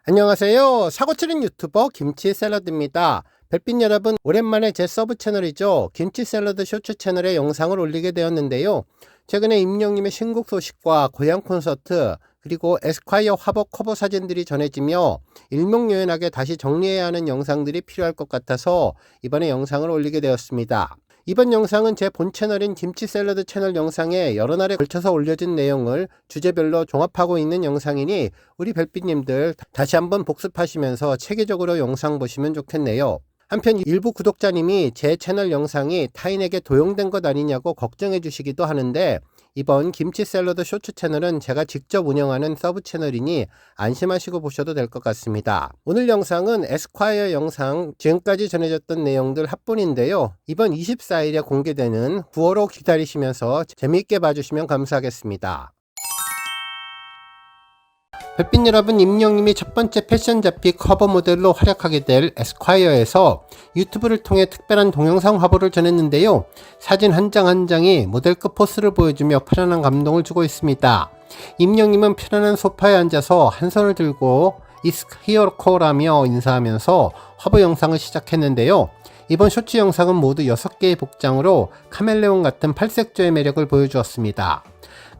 안녕하세요. 사고치는 유튜버 김치샐러드입니다. 별빛 여러분, 오랜만에 제 서브 채널이죠. 김치샐러드 쇼츠 채널에 영상을 올리게 되었는데요. 최근에 임영님의 신곡 소식과 고향 콘서트, 그리고 에스콰이어 화보 커버 사진들이 전해지며 일목요연하게 다시 정리해야 하는 영상들이 필요할 것 같아서 이번에 영상을 올리게 되었습니다. 이번 영상은 제 본 채널인 김치샐러드 채널 영상에 여러 날에 걸쳐서 올려진 내용을 주제별로 종합하고 있는 영상이니 우리 별빛님들 다시 한번 복습하시면서 체계적으로 영상 보시면 좋겠네요. 한편 일부 구독자님이 제 채널 영상이 타인에게 도용된 것 아니냐고 걱정해 주시기도 하는데, 이번 김치샐러드 쇼츠 채널은 제가 직접 운영하는 서브 채널이니 안심하시고 보셔도 될 것 같습니다. 오늘 영상은 에스콰이어 영상 지금까지 전해졌던 내용들 합본인데요. 이번 24일에 공개되는 9월호 기다리시면서 재미있게 봐주시면 감사하겠습니다. 별빛 여러분, 임영님이 첫 번째 패션 잡지 커버 모델로 활약하게 될 에스콰이어에서 유튜브를 통해 특별한 동영상 화보를 전했는데요. 사진 한 장 한 장이 모델급 포스를 보여주며 편안한 감동을 주고 있습니다. 임영님은 편안한 소파에 앉아서 한 손을 들고 It's here co라며 인사하면서 화보 영상을 시작했는데요. 이번 쇼츠 영상은 모두 6개의 복장으로 카멜레온 같은 팔색조의 매력을 보여주었습니다.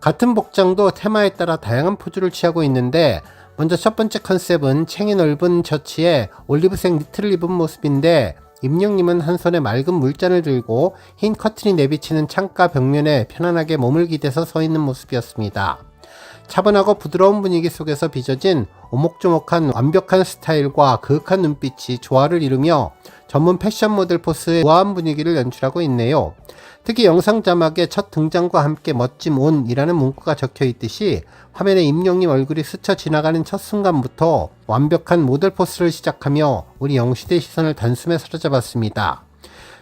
같은 복장도 테마에 따라 다양한 포즈를 취하고 있는데, 먼저 첫 번째 컨셉은 챙이 넓은 셔츠에 올리브색 니트를 입은 모습인데, 임영님은 한 손에 맑은 물잔을 들고 흰 커튼이 내비치는 창가 벽면에 편안하게 몸을 기대서 서 있는 모습이었습니다. 차분하고 부드러운 분위기 속에서 빚어진 오목조목한 완벽한 스타일과 그윽한 눈빛이 조화를 이루며 전문 패션 모델 포스의 우아한 분위기를 연출하고 있네요. 특히 영상 자막에 첫 등장과 함께 멋짐 온이라는 문구가 적혀 있듯이 화면에 임영님 얼굴이 스쳐 지나가는 첫 순간부터 완벽한 모델 포스를 시작하며 우리 영시대의 시선을 단숨에 사로잡았습니다.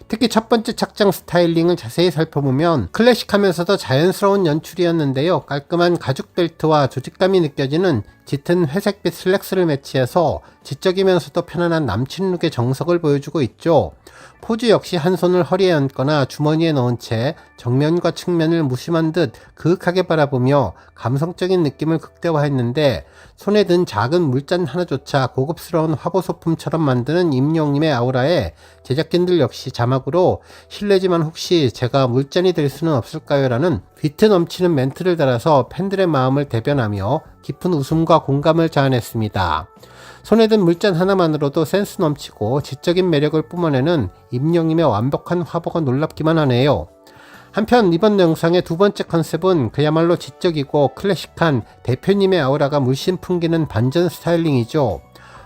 특히 첫 번째 착장 스타일링을 자세히 살펴보면 클래식하면서도 자연스러운 연출이었는데요. 깔끔한 가죽 벨트와 조직감이 느껴지는 짙은 회색빛 슬랙스를 매치해서 지적이면서도 편안한 남친 룩의 정석을 보여주고 있죠. 포즈 역시 한 손을 허리에 얹거나 주머니에 넣은 채 정면과 측면을 무심한 듯 그윽하게 바라보며 감성적인 느낌을 극대화했는데, 손에 든 작은 물잔 하나조차 고급스러운 화보 소품처럼 만드는 임영님의 아우라에 제작진들 역시 자막으로 실례지만 혹시 제가 물잔이 될 수는 없을까요? 라는 비트 넘치는 멘트를 달아서 팬들의 마음을 대변하며 깊은 웃음과 공감을 자아냈습니다. 손에 든 물잔 하나만으로도 센스 넘치고 지적인 매력을 뿜어내는 임영님의 완벽한 화보가 놀랍기만 하네요. 한편 이번 영상의 두 번째 컨셉은 그야말로 지적이고 클래식한 대표님의 아우라가 물씬 풍기는 반전 스타일링이죠.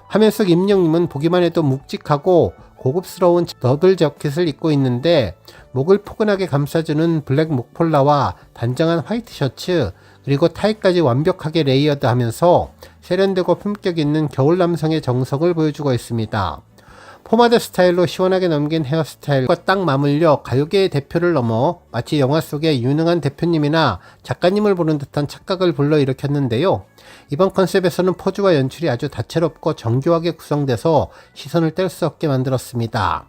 화면 속 임영님은 보기만 해도 묵직하고 고급스러운 너들 재킷을 입고 있는데, 목을 포근하게 감싸주는 블랙 목폴라와 단정한 화이트 셔츠, 그리고 타이까지 완벽하게 레이어드하면서 세련되고 품격 있는 겨울 남성의 정석을 보여주고 있습니다. 포마드 스타일로 시원하게 넘긴 헤어스타일과 딱 맞물려 가요계의 대표를 넘어 마치 영화 속의 유능한 대표님이나 작가님을 보는 듯한 착각을 불러일으켰는데요. 이번 컨셉에서는 포즈와 연출이 아주 다채롭고 정교하게 구성돼서 시선을 뗄 수 없게 만들었습니다.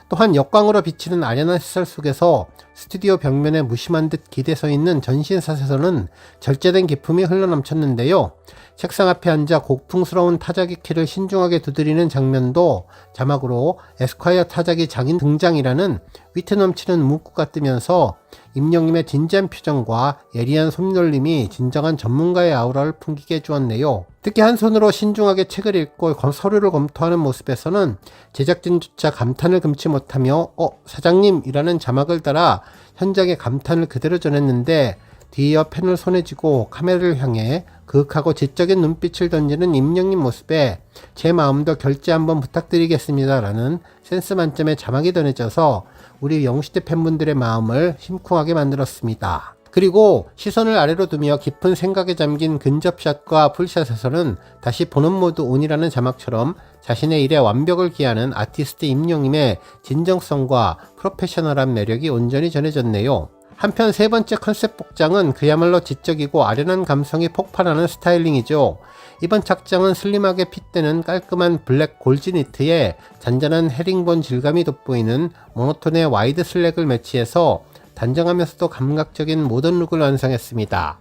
또한 역광으로 비치는 아련한 시설 속에서 스튜디오 벽면에 무심한 듯 기대서 있는 전신샷에서는 절제된 기품이 흘러넘쳤는데요. 책상 앞에 앉아 고풍스러운 타자기 키를 신중하게 두드리는 장면도 자막으로 에스콰이어 타자기 장인 등장이라는 위트 넘치는 문구가 뜨면서 임영님의 진지한 표정과 예리한 손놀림이 진정한 전문가의 아우라를 풍기게 해주었네요. 특히 한 손으로 신중하게 책을 읽고 서류를 검토하는 모습에서는 제작진조차 감탄을 금치 못하며 사장님이라는 자막을 따라 현장의 감탄을 그대로 전했는데, 뒤이어 펜을 손에 쥐고 카메라를 향해 그윽하고 지적인 눈빛을 던지는 임영님 모습에 제 마음도 결제 한번 부탁드리겠습니다 라는 센스 만점의 자막이 전해져서 우리 영시대 팬분들의 마음을 심쿵하게 만들었습니다. 그리고 시선을 아래로 두며 깊은 생각에 잠긴 근접샷과 풀샷에서는 다시 보는 모드 온이라는 자막처럼 자신의 일에 완벽을 기하는 아티스트 임영님의 진정성과 프로페셔널한 매력이 온전히 전해졌네요. 한편 세 번째 컨셉 복장은 그야말로 지적이고 아련한 감성이 폭발하는 스타일링이죠. 이번 착장은 슬림하게 핏대는 깔끔한 블랙 골지 니트에 잔잔한 헤링본 질감이 돋보이는 모노톤의 와이드 슬랙을 매치해서 단정하면서도 감각적인 모던 룩을 완성했습니다.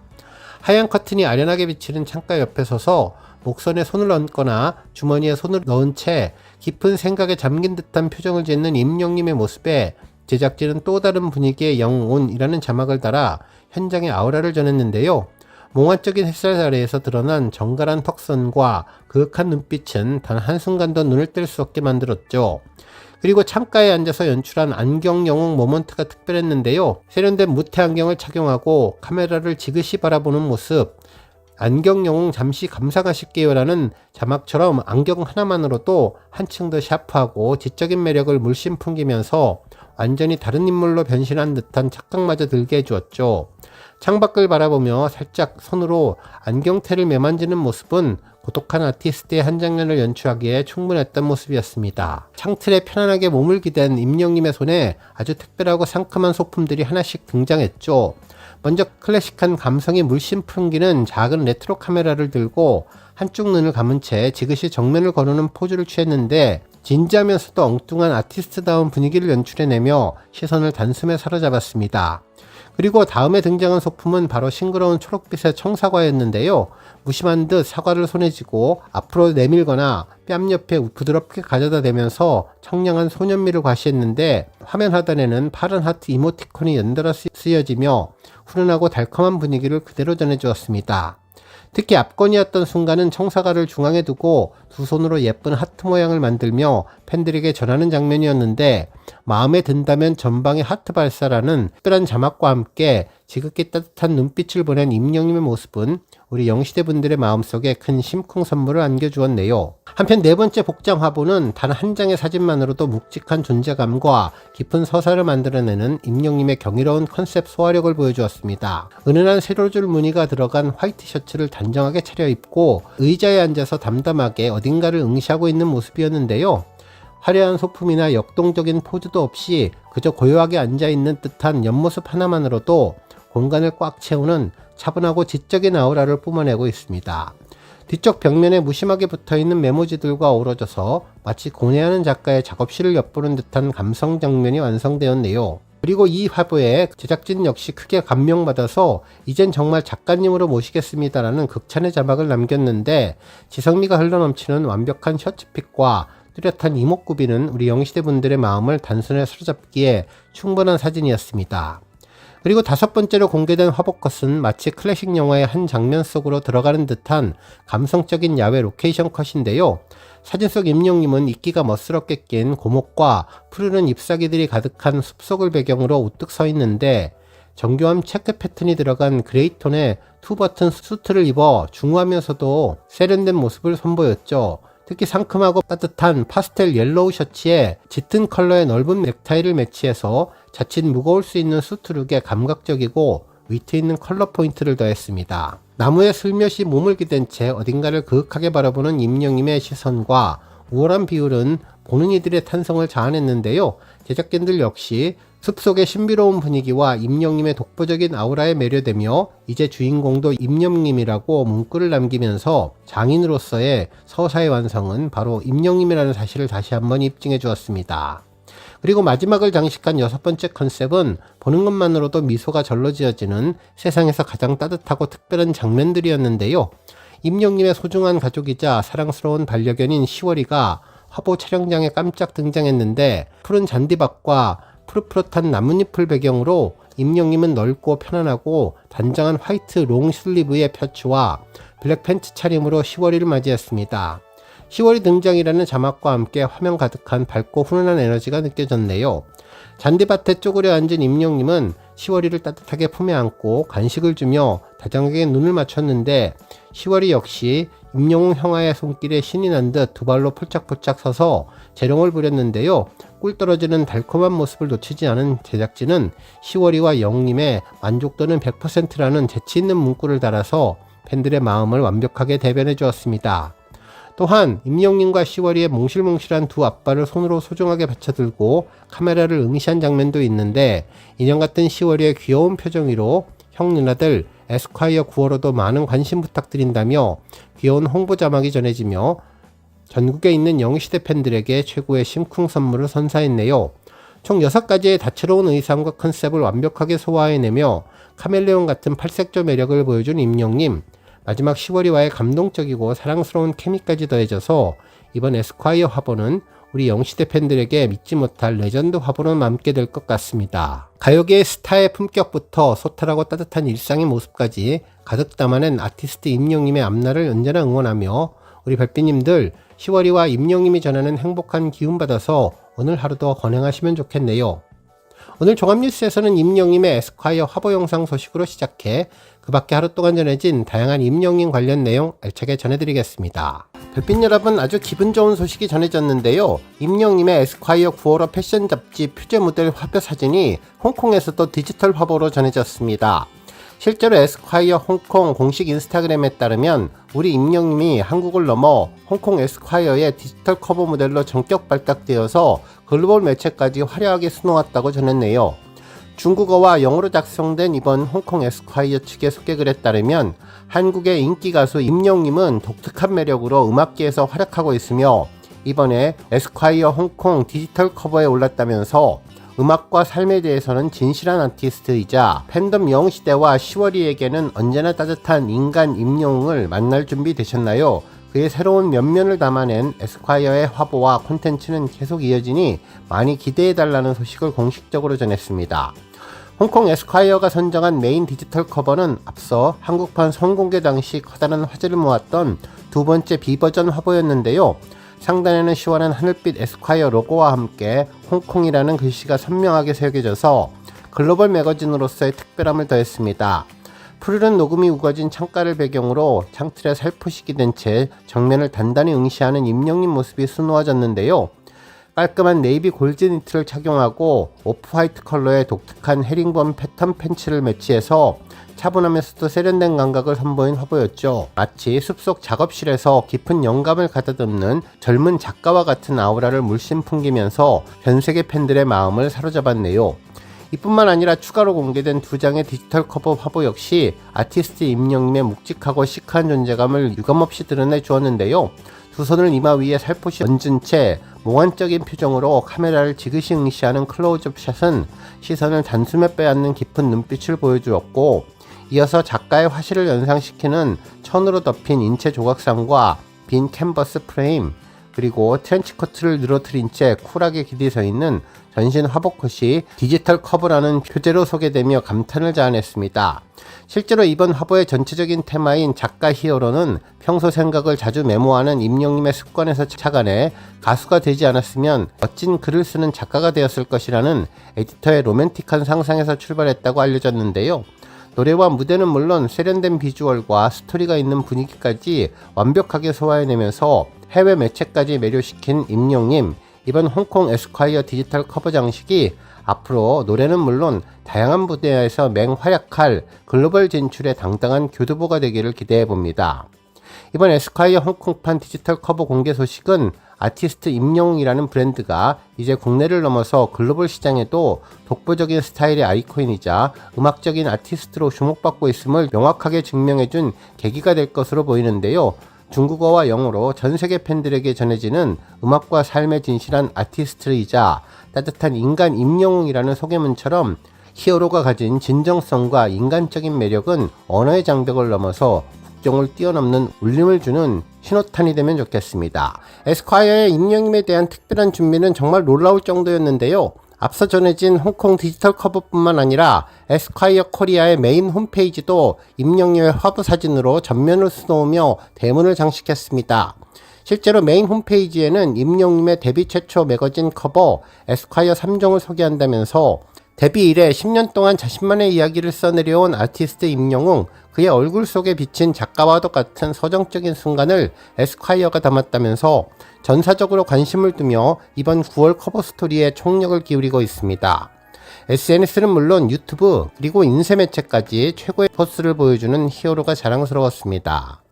하얀 커튼이 아련하게 비치는 창가 옆에 서서 목선에 손을 얹거나 주머니에 손을 넣은 채 깊은 생각에 잠긴 듯한 표정을 짓는 임영님의 모습에 제작진은 또 다른 분위기의 영혼이라는 자막을 달아 현장의 아우라를 전했는데요. 몽환적인 햇살 아래에서 드러난 정갈한 턱선과 그윽한 눈빛은 단 한순간도 눈을 뗄 수 없게 만들었죠. 그리고 창가에 앉아서 연출한 안경 영웅 모먼트가 특별했는데요. 세련된 무태 안경을 착용하고 카메라를 지그시 바라보는 모습, 안경 영웅 잠시 감상하실게요 라는 자막처럼 안경 하나만으로도 한층 더 샤프하고 지적인 매력을 물씬 풍기면서 완전히 다른 인물로 변신한 듯한 착각마저 들게 해주었죠. 창밖을 바라보며 살짝 손으로 안경테를 매만지는 모습은 고독한 아티스트의 한 장면을 연출하기에 충분했던 모습이었습니다. 창틀에 편안하게 몸을 기댄 임영님의 손에 아주 특별하고 상큼한 소품들이 하나씩 등장했죠. 먼저 클래식한 감성이 물씬 풍기는 작은 레트로 카메라를 들고 한쪽 눈을 감은 채 지그시 정면을 거르는 포즈를 취했는데 진지하면서도 엉뚱한 아티스트다운 분위기를 연출해내며 시선을 단숨에 사로잡았습니다. 그리고 다음에 등장한 소품은 바로 싱그러운 초록빛의 청사과였는데요. 무심한 듯 사과를 손에 쥐고 앞으로 내밀거나 뺨 옆에 부드럽게 가져다 대면서 청량한 소년미를 과시했는데 화면 하단에는 파란 하트 이모티콘이 연달아 쓰여지며 훈훈하고 달콤한 분위기를 그대로 전해주었습니다. 특히 압권이었던 순간은 청사과를 중앙에 두고 두 손으로 예쁜 하트 모양을 만들며 팬들에게 전하는 장면이었는데 마음에 든다면 전방에 하트 발사라는 특별한 자막과 함께 지극히 따뜻한 눈빛을 보낸 임영님의 모습은 우리 영시대 분들의 마음속에 큰 심쿵 선물을 안겨주었네요. 한편 네 번째 복장 화보는 단 한 장의 사진만으로도 묵직한 존재감과 깊은 서사를 만들어내는 임영님의 경이로운 컨셉 소화력을 보여주었습니다. 은은한 세로줄 무늬가 들어간 화이트 셔츠를 단정하게 차려입고 의자에 앉아서 담담하게 어딘가를 응시하고 있는 모습이었는데요. 화려한 소품이나 역동적인 포즈도 없이 그저 고요하게 앉아있는 듯한 옆모습 하나만으로도 공간을 꽉 채우는 차분하고 지적인 아우라를 뿜어내고 있습니다. 뒤쪽 벽면에 무심하게 붙어있는 메모지들과 어우러져서 마치 고뇌하는 작가의 작업실을 엿보는 듯한 감성 장면이 완성되었네요. 그리고 이 화보에 제작진 역시 크게 감명받아서 이젠 정말 작가님으로 모시겠습니다라는 극찬의 자막을 남겼는데 지성미가 흘러넘치는 완벽한 셔츠핏과 뚜렷한 이목구비는 우리 영시대 분들의 마음을 단순히 사로잡기에 충분한 사진이었습니다. 그리고 다섯 번째로 공개된 화보컷은 마치 클래식 영화의 한 장면 속으로 들어가는 듯한 감성적인 야외 로케이션 컷인데요. 사진 속 임영님은 이끼가 멋스럽게 낀 고목과 푸르른 잎사귀들이 가득한 숲속을 배경으로 우뚝 서 있는데 정교한 체크 패턴이 들어간 그레이톤의 투버튼 수트를 입어 중후하면서도 세련된 모습을 선보였죠. 특히 상큼하고 따뜻한 파스텔 옐로우 셔츠에 짙은 컬러의 넓은 넥타이를 매치해서 자칫 무거울 수 있는 수트룩에 감각적이고 위트 있는 컬러 포인트를 더했습니다. 나무에 슬며시 몸을 기댄 채 어딘가를 그윽하게 바라보는 임영님의 시선과 우월한 비율은 보는 이들의 탄성을 자아냈는데요. 제작진들 역시 숲속의 신비로운 분위기와 임영님의 독보적인 아우라에 매료되며 이제 주인공도 임영님이라고 문구를 남기면서 장인으로서의 서사의 완성은 바로 임영님이라는 사실을 다시 한번 입증해 주었습니다. 그리고 마지막을 장식한 여섯 번째 컨셉은 보는 것만으로도 미소가 절로 지어지는 세상에서 가장 따뜻하고 특별한 장면들이었는데요. 임영님의 소중한 가족이자 사랑스러운 반려견인 시월이가 화보 촬영장에 깜짝 등장했는데 푸른 잔디밭과 푸릇푸릇한 나뭇잎을 배경으로 임영님은 넓고 편안하고 단정한 화이트 롱 슬리브의 셔츠와 블랙 팬츠 차림으로 시월이를 맞이했습니다. 시월이 등장이라는 자막과 함께 화면 가득한 밝고 훈훈한 에너지가 느껴졌네요. 잔디밭에 쪼그려 앉은 임영님은 시월이를 따뜻하게 품에 안고 간식을 주며 다정하게 눈을 맞췄는데 시월이 역시 임영웅 형아의 손길에 신이 난 듯 두 발로 폴짝폴짝 서서 재롱을 부렸는데요. 꿀 떨어지는 달콤한 모습을 놓치지 않은 제작진은 시월이와 영님의 만족도는 100%라는 재치있는 문구를 달아서 팬들의 마음을 완벽하게 대변해 주었습니다. 또한 임영님과 시월이의 몽실몽실한 두 앞발을 손으로 소중하게 받쳐들고 카메라를 응시한 장면도 있는데 인형 같은 시월이의 귀여운 표정 위로 형 누나들 에스콰이어 9월호도 많은 관심 부탁드린다며 귀여운 홍보 자막이 전해지며 전국에 있는 영시대 팬들에게 최고의 심쿵 선물을 선사했네요. 총 6가지의 다채로운 의상과 컨셉을 완벽하게 소화해내며 카멜레온 같은 팔색조 매력을 보여준 임영님. 마지막 시월이와의 감동적이고 사랑스러운 케미까지 더해져서 이번 에스콰이어 화보는 우리 영시대 팬들에게 믿지 못할 레전드 화보로 남게 될 것 같습니다. 가요계의 스타의 품격부터 소탈하고 따뜻한 일상의 모습까지 가득 담아낸 아티스트 임영님의 앞날을 언제나 응원하며 우리 별빛님들 10월이와 임영님이 전하는 행복한 기운 받아서 오늘 하루도 건행하시면 좋겠네요. 오늘 종합뉴스에서는 임영님의 에스콰이어 화보 영상 소식으로 시작해 그 밖에 하루 동안 전해진 다양한 임영님 관련 내용 알차게 전해드리겠습니다. 별빛 여러분, 아주 기분 좋은 소식이 전해졌는데요. 임영님의 에스콰이어 9월호 패션 잡지 표제 모델 화보 사진이 홍콩에서도 디지털 화보로 전해졌습니다. 실제로 에스콰이어 홍콩 공식 인스타그램에 따르면 우리 임영님이 한국을 넘어 홍콩 에스콰이어의 디지털 커버 모델로 전격 발탁되어서 글로벌 매체까지 화려하게 수놓았다고 전했네요. 중국어와 영어로 작성된 이번 홍콩 에스콰이어 측의 소개글에 따르면 한국의 인기 가수 임영님은 독특한 매력으로 음악계에서 활약하고 있으며 이번에 에스콰이어 홍콩 디지털 커버에 올랐다면서 음악과 삶에 대해서는 진실한 아티스트이자 팬덤 영시대와 시월이에게는 언제나 따뜻한 인간 임영웅을 만날 준비 되셨나요? 그의 새로운 면면을 담아낸 에스콰이어의 화보와 콘텐츠는 계속 이어지니 많이 기대해달라는 소식을 공식적으로 전했습니다. 홍콩 에스콰이어가 선정한 메인 디지털 커버는 앞서 한국판 선공개 당시 커다란 화제를 모았던 두 번째 B버전 화보였는데요. 상단에는 시원한 하늘빛 에스콰이어 로고와 함께 홍콩이라는 글씨가 선명하게 새겨져서 글로벌 매거진으로서의 특별함을 더했습니다. 푸르른 녹음이 우거진 창가를 배경으로 창틀에 살포식이 된 채 정면을 단단히 응시하는 임영님 모습이 수놓아졌는데요. 깔끔한 네이비 골드 니트를 착용하고 오프 화이트 컬러의 독특한 헤링본 패턴 팬츠를 매치해서 차분하면서도 세련된 감각을 선보인 화보였죠. 마치 숲속 작업실에서 깊은 영감을 가다듬는 젊은 작가와 같은 아우라를 물씬 풍기면서 전 세계 팬들의 마음을 사로잡았네요. 이뿐만 아니라 추가로 공개된 두 장의 디지털 커버 화보 역시 아티스트 임영님의 묵직하고 시크한 존재감을 유감없이 드러내 주었는데요. 두 손을 이마 위에 살포시 얹은 채 몽환적인 표정으로 카메라를 지그시 응시하는 클로즈업 샷은 시선을 단숨에 빼앗는 깊은 눈빛을 보여주었고, 이어서 작가의 화실을 연상시키는 천으로 덮인 인체 조각상과 빈 캔버스 프레임, 그리고 트렌치코트를 늘어뜨린 채 쿨하게 기대 서 있는 전신 화보컷이 디지털 커버라는 표제로 소개되며 감탄을 자아냈습니다. 실제로 이번 화보의 전체적인 테마인 작가 히어로는 평소 생각을 자주 메모하는 임영님의 습관에서 착안해 가수가 되지 않았으면 멋진 글을 쓰는 작가가 되었을 것이라는 에디터의 로맨틱한 상상에서 출발했다고 알려졌는데요. 노래와 무대는 물론 세련된 비주얼과 스토리가 있는 분위기까지 완벽하게 소화해내면서 해외 매체까지 매료시킨 임영님. 이번 홍콩 에스콰이어 디지털 커버 장식이 앞으로 노래는 물론 다양한 무대에서 맹활약할 글로벌 진출의 당당한 교두보가 되기를 기대해봅니다. 이번 에스콰이어 홍콩판 디지털 커버 공개 소식은 아티스트 임영웅이라는 브랜드가 이제 국내를 넘어서 글로벌 시장에도 독보적인 스타일의 아이콘이자 음악적인 아티스트로 주목받고 있음을 명확하게 증명해준 계기가 될 것으로 보이는데요. 중국어와 영어로 전세계 팬들에게 전해지는 음악과 삶의 진실한 아티스트이자 따뜻한 인간 임영웅이라는 소개문처럼 히어로가 가진 진정성과 인간적인 매력은 언어의 장벽을 넘어서 국경을 뛰어넘는 울림을 주는 신호탄이 되면 좋겠습니다. 에스콰이어의 임영님에 대한 특별한 준비는 정말 놀라울 정도였는데요. 앞서 전해진 홍콩 디지털 커버뿐만 아니라 에스콰이어 코리아의 메인 홈페이지도 임영님의 화보 사진으로 전면을 수놓으며 대문을 장식했습니다. 실제로 메인 홈페이지에는 임영님의 데뷔 최초 매거진 커버 에스콰이어 3종을 소개한다면서 데뷔 이래 10년 동안 자신만의 이야기를 써내려온 아티스트 임영웅, 그의 얼굴 속에 비친 작가와도 같은 서정적인 순간을 에스콰이어가 담았다면서 전사적으로 관심을 두며 이번 9월 커버 스토리에 총력을 기울이고 있습니다. SNS는 물론 유튜브 그리고 인쇄 매체까지 최고의 포스를 보여주는 히어로가 자랑스러웠습니다.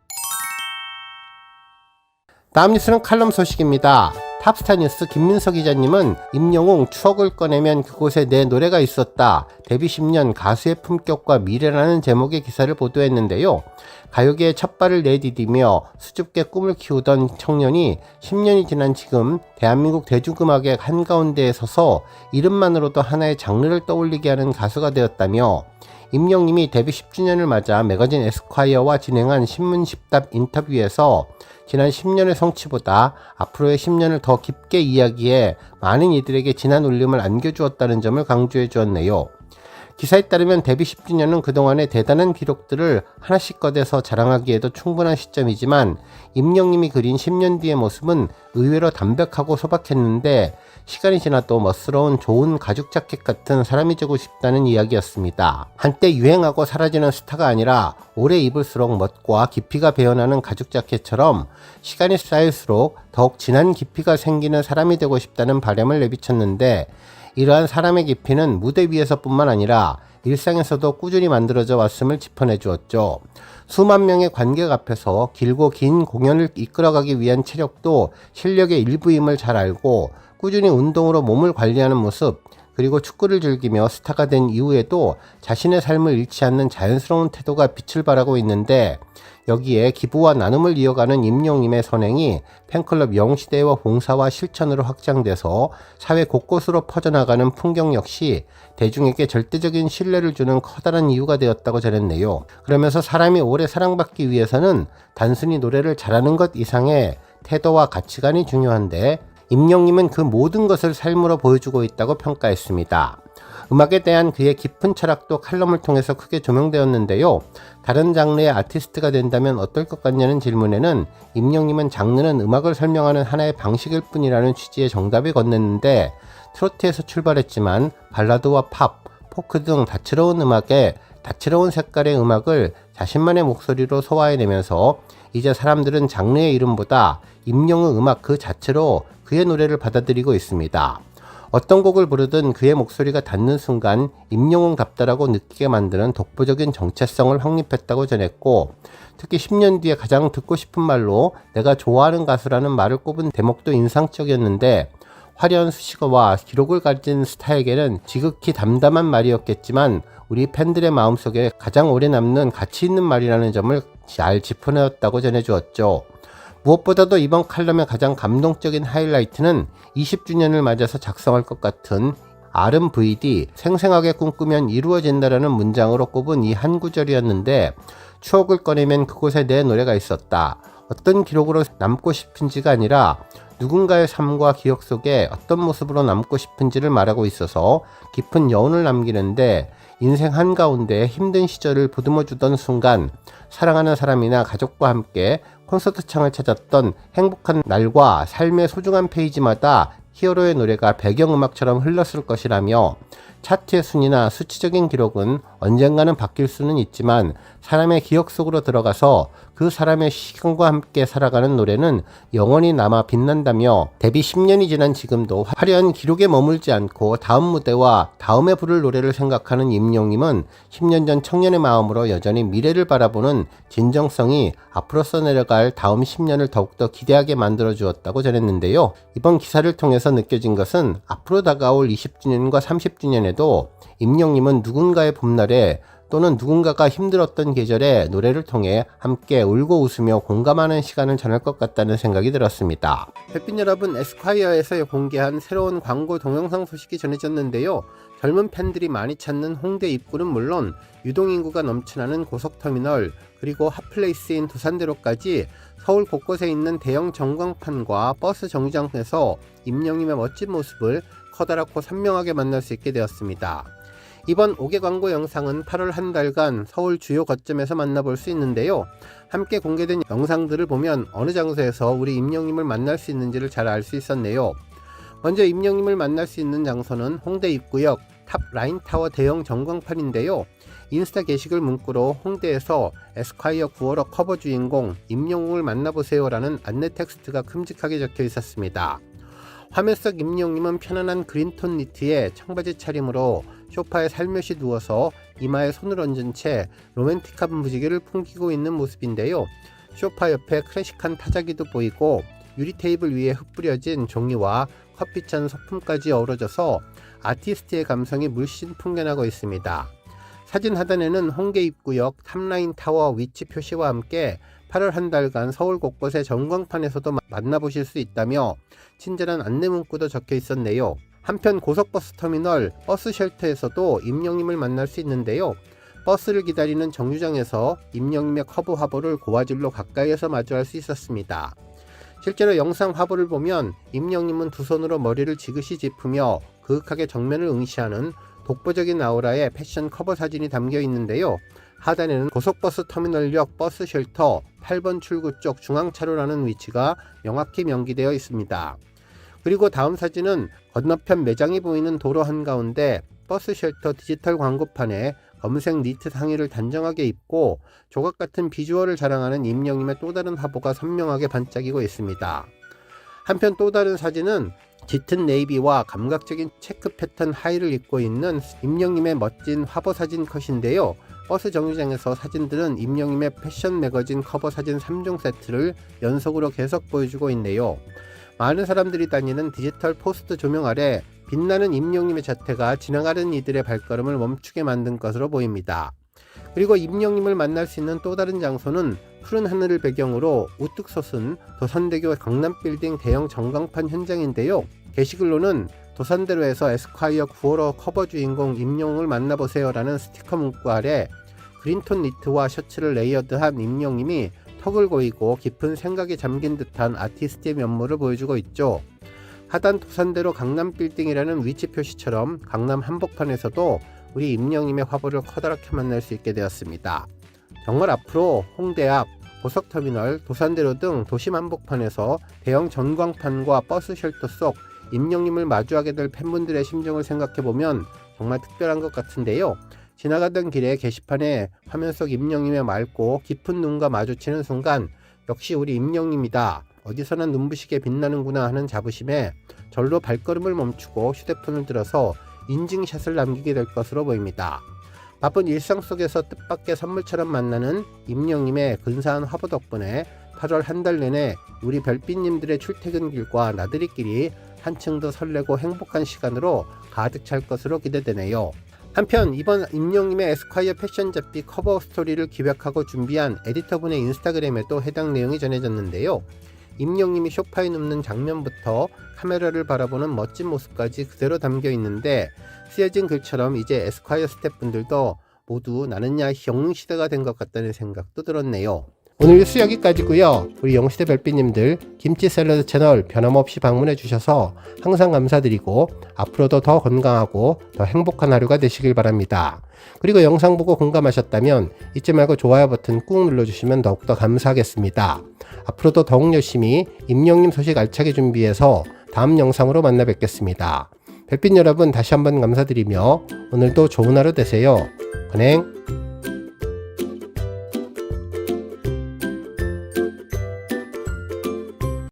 다음 뉴스는 칼럼 소식입니다. 탑스타뉴스 김민석 기자님은 임영웅 추억을 꺼내면 그곳에 내 노래가 있었다. 데뷔 10년 가수의 품격과 미래라는 제목의 기사를 보도했는데요. 가요계에 첫 발을 내디디며 수줍게 꿈을 키우던 청년이 10년이 지난 지금 대한민국 대중음악의 한가운데에 서서 이름만으로도 하나의 장르를 떠올리게 하는 가수가 되었다며 임영님이 데뷔 10주년을 맞아 매거진 에스콰이어와 진행한 신문 10답 인터뷰에서 지난 10년의 성취보다 앞으로의 10년을 더 깊게 이야기해 많은 이들에게 진한 울림을 안겨주었다는 점을 강조해 주었네요. 기사에 따르면 데뷔 10주년은 그동안의 대단한 기록들을 하나씩 꺼내서 자랑하기에도 충분한 시점이지만 임영님이 그린 10년 뒤의 모습은 의외로 담백하고 소박했는데 시간이 지나도 멋스러운 좋은 가죽 자켓 같은 사람이 되고 싶다는 이야기였습니다. 한때 유행하고 사라지는 스타가 아니라 오래 입을수록 멋과 깊이가 배어나는 가죽 자켓처럼 시간이 쌓일수록 더욱 진한 깊이가 생기는 사람이 되고 싶다는 바람을 내비쳤는데 이러한 사람의 깊이는 무대 위에서뿐만 아니라 일상에서도 꾸준히 만들어져 왔음을 짚어내 주었죠. 수만 명의 관객 앞에서 길고 긴 공연을 이끌어가기 위한 체력도 실력의 일부임을 잘 알고 꾸준히 운동으로 몸을 관리하는 모습, 그리고 축구를 즐기며 스타가 된 이후에도 자신의 삶을 잃지 않는 자연스러운 태도가 빛을 발하고 있는데 여기에 기부와 나눔을 이어가는 임영님의 선행이 팬클럽 영시대와 봉사와 실천으로 확장돼서 사회 곳곳으로 퍼져나가는 풍경 역시 대중에게 절대적인 신뢰를 주는 커다란 이유가 되었다고 전했네요. 그러면서 사람이 오래 사랑받기 위해서는 단순히 노래를 잘하는 것 이상의 태도와 가치관이 중요한데 임영님은 그 모든 것을 삶으로 보여주고 있다고 평가했습니다. 음악에 대한 그의 깊은 철학도 칼럼을 통해서 크게 조명되었는데요. 다른 장르의 아티스트가 된다면 어떨 것 같냐는 질문에는 임영님은 장르는 음악을 설명하는 하나의 방식일 뿐이라는 취지의 정답을 건넸는데 트로트에서 출발했지만 발라드와 팝, 포크 등 다채로운 음악에 다채로운 색깔의 음악을 자신만의 목소리로 소화해내면서 이제 사람들은 장르의 이름보다 임영의 음악 그 자체로 그의 노래를 받아들이고 있습니다. 어떤 곡을 부르든 그의 목소리가 닿는 순간 임영웅답다라고 느끼게 만드는 독보적인 정체성을 확립했다고 전했고 특히 10년 뒤에 가장 듣고 싶은 말로 내가 좋아하는 가수라는 말을 꼽은 대목도 인상적이었는데 화려한 수식어와 기록을 가진 스타에게는 지극히 담담한 말이었겠지만 우리 팬들의 마음속에 가장 오래 남는 가치 있는 말이라는 점을 잘 짚어내었다고 전해주었죠. 무엇보다도 이번 칼럼의 가장 감동적인 하이라이트는 20주년을 맞아서 작성할 것 같은 RMVD 생생하게 꿈꾸면 이루어진다라는 문장으로 꼽은 이 한 구절이었는데 추억을 꺼내면 그곳에 내 노래가 있었다. 어떤 기록으로 남고 싶은지가 아니라 누군가의 삶과 기억 속에 어떤 모습으로 남고 싶은지를 말하고 있어서 깊은 여운을 남기는데 인생 한가운데 힘든 시절을 보듬어주던 순간 사랑하는 사람이나 가족과 함께 콘서트창을 찾았던 행복한 날과 삶의 소중한 페이지마다 히어로의 노래가 배경음악처럼 흘렀을 것이라며 차트의 순위나 수치적인 기록은 언젠가는 바뀔 수는 있지만 사람의 기억 속으로 들어가서 그 사람의 시간과 함께 살아가는 노래는 영원히 남아 빛난다며 데뷔 10년이 지난 지금도 화려한 기록에 머물지 않고 다음 무대와 다음에 부를 노래를 생각하는 임영님은 10년 전 청년의 마음으로 여전히 미래를 바라보는 진정성이 앞으로 써내려갈 다음 10년을 더욱더 기대하게 만들어 주었다고 전했는데요. 이번 기사를 통해서 느껴진 것은 앞으로 다가올 20주년과 30주년에도 임영님은 누군가의 봄날에 또는 누군가가 힘들었던 계절에 노래를 통해 함께 울고 웃으며 공감하는 시간을 전할 것 같다는 생각이 들었습니다. 햇빛 여러분, 에스콰이어에서 공개한 새로운 광고 동영상 소식이 전해졌는데요. 젊은 팬들이 많이 찾는 홍대 입구는 물론 유동인구가 넘쳐나는 고속터미널 그리고 핫플레이스인 두산대로까지 서울 곳곳에 있는 대형 전광판과 버스 정류장에서 임영님의 멋진 모습을 커다랗고 선명하게 만날 수 있게 되었습니다. 이번 5개 광고 영상은 8월 한 달간 서울 주요 거점에서 만나볼 수 있는데요. 함께 공개된 영상들을 보면 어느 장소에서 우리 임영님을 만날 수 있는지를 잘 알 수 있었네요. 먼저 임영님을 만날 수 있는 장소는 홍대 입구역 탑 라인타워 대형 전광판인데요. 인스타 게시글 문구로 홍대에서 에스콰이어 9월호 커버 주인공 임영웅을 만나보세요 라는 안내 텍스트가 큼직하게 적혀 있었습니다. 화면 속 임영님은 편안한 그린톤 니트에 청바지 차림으로 소파에 살며시 누워서 이마에 손을 얹은 채 로맨틱한 무지개를 풍기고 있는 모습인데요. 소파 옆에 클래식한 타자기도 보이고 유리 테이블 위에 흩뿌려진 종이와 커피잔 소품까지 어우러져서 아티스트의 감성이 물씬 풍겨나고 있습니다. 사진 하단에는 홍대 입구역 탑라인 타워 위치 표시와 함께 8월 한 달간 서울 곳곳의 전광판에서도 만나보실 수 있다며 친절한 안내 문구도 적혀 있었네요. 한편 고속버스 터미널 버스 쉘터에서도 임영님을 만날 수 있는데요. 버스를 기다리는 정류장에서 임영님의 커버 화보를 고화질로 가까이에서 마주할 수 있었습니다. 실제로 영상 화보를 보면 임영님은 두 손으로 머리를 지그시 짚으며 그윽하게 정면을 응시하는 독보적인 아우라의 패션 커버 사진이 담겨 있는데요. 하단에는 고속버스 터미널역 버스 쉘터 8번 출구 쪽 중앙차로라는 위치가 명확히 명기되어 있습니다. 그리고 다음 사진은 건너편 매장이 보이는 도로 한가운데 버스 쉘터 디지털 광고판에 검은색 니트 상의를 단정하게 입고 조각 같은 비주얼을 자랑하는 임영님의 또 다른 화보가 선명하게 반짝이고 있습니다. 한편 또 다른 사진은 짙은 네이비와 감각적인 체크 패턴 하의를 입고 있는 임영님의 멋진 화보 사진 컷인데요. 버스 정류장에서 사진들은 임영님의 패션 매거진 커버 사진 3종 세트를 연속으로 계속 보여주고 있네요. 많은 사람들이 다니는 디지털 포스트 조명 아래 빛나는 임영님의 자태가 지나가는 이들의 발걸음을 멈추게 만든 것으로 보입니다. 그리고 임영님을 만날 수 있는 또 다른 장소는 푸른 하늘을 배경으로 우뚝 솟은 도산대교 강남빌딩 대형 전광판 현장인데요. 게시글로는 도산대로에서 에스콰이어 9월호 커버 주인공 임영웅을 만나보세요 라는 스티커 문구 아래 그린톤 니트와 셔츠를 레이어드한 임영님이 턱을 고이고 깊은 생각에 잠긴 듯한 아티스트의 면모를 보여주고 있죠. 하단 도산대로 강남빌딩이라는 위치 표시처럼 강남 한복판에서도 우리 임영님의 화보를 커다랗게 만날 수 있게 되었습니다. 정말 앞으로 홍대 앞, 고속터미널, 도산대로 등 도심 한복판에서 대형 전광판과 버스 쉘터 속 임영님을 마주하게 될 팬분들의 심정을 생각해보면 정말 특별한 것 같은데요. 지나가던 길에 게시판에 화면 속 임영님의 맑고 깊은 눈과 마주치는 순간 역시 우리 임영님이다. 어디서나 눈부시게 빛나는구나 하는 자부심에 절로 발걸음을 멈추고 휴대폰을 들어서 인증샷을 남기게 될 것으로 보입니다. 바쁜 일상 속에서 뜻밖의 선물처럼 만나는 임영님의 근사한 화보 덕분에 8월 한 달 내내 우리 별빛님들의 출퇴근길과 나들이길이 한층 더 설레고 행복한 시간으로 가득 찰 것으로 기대되네요. 한편 이번 임영님의 에스콰이어 패션 잡지 커버 스토리를 기획하고 준비한 에디터분의 인스타그램에도 해당 내용이 전해졌는데요. 임영님이 소파에 눕는 장면부터 카메라를 바라보는 멋진 모습까지 그대로 담겨 있는데 쓰여진 글처럼 이제 에스콰이어 스태프분들도 모두 나는 야 영웅시대가 된 것 같다는 생각도 들었네요. 오늘 뉴스 여기까지고요. 우리 영웅시대 별빛님들 김치 샐러드 채널 변함없이 방문해 주셔서 항상 감사드리고 앞으로도 더 건강하고 더 행복한 하루가 되시길 바랍니다. 그리고 영상 보고 공감하셨다면 잊지 말고 좋아요 버튼 꾹 눌러주시면 더욱더 감사하겠습니다. 앞으로도 더욱 열심히 임영님 소식 알차게 준비해서 다음 영상으로 만나 뵙겠습니다. 별빛 여러분 다시 한번 감사드리며 오늘도 좋은 하루 되세요. 건행.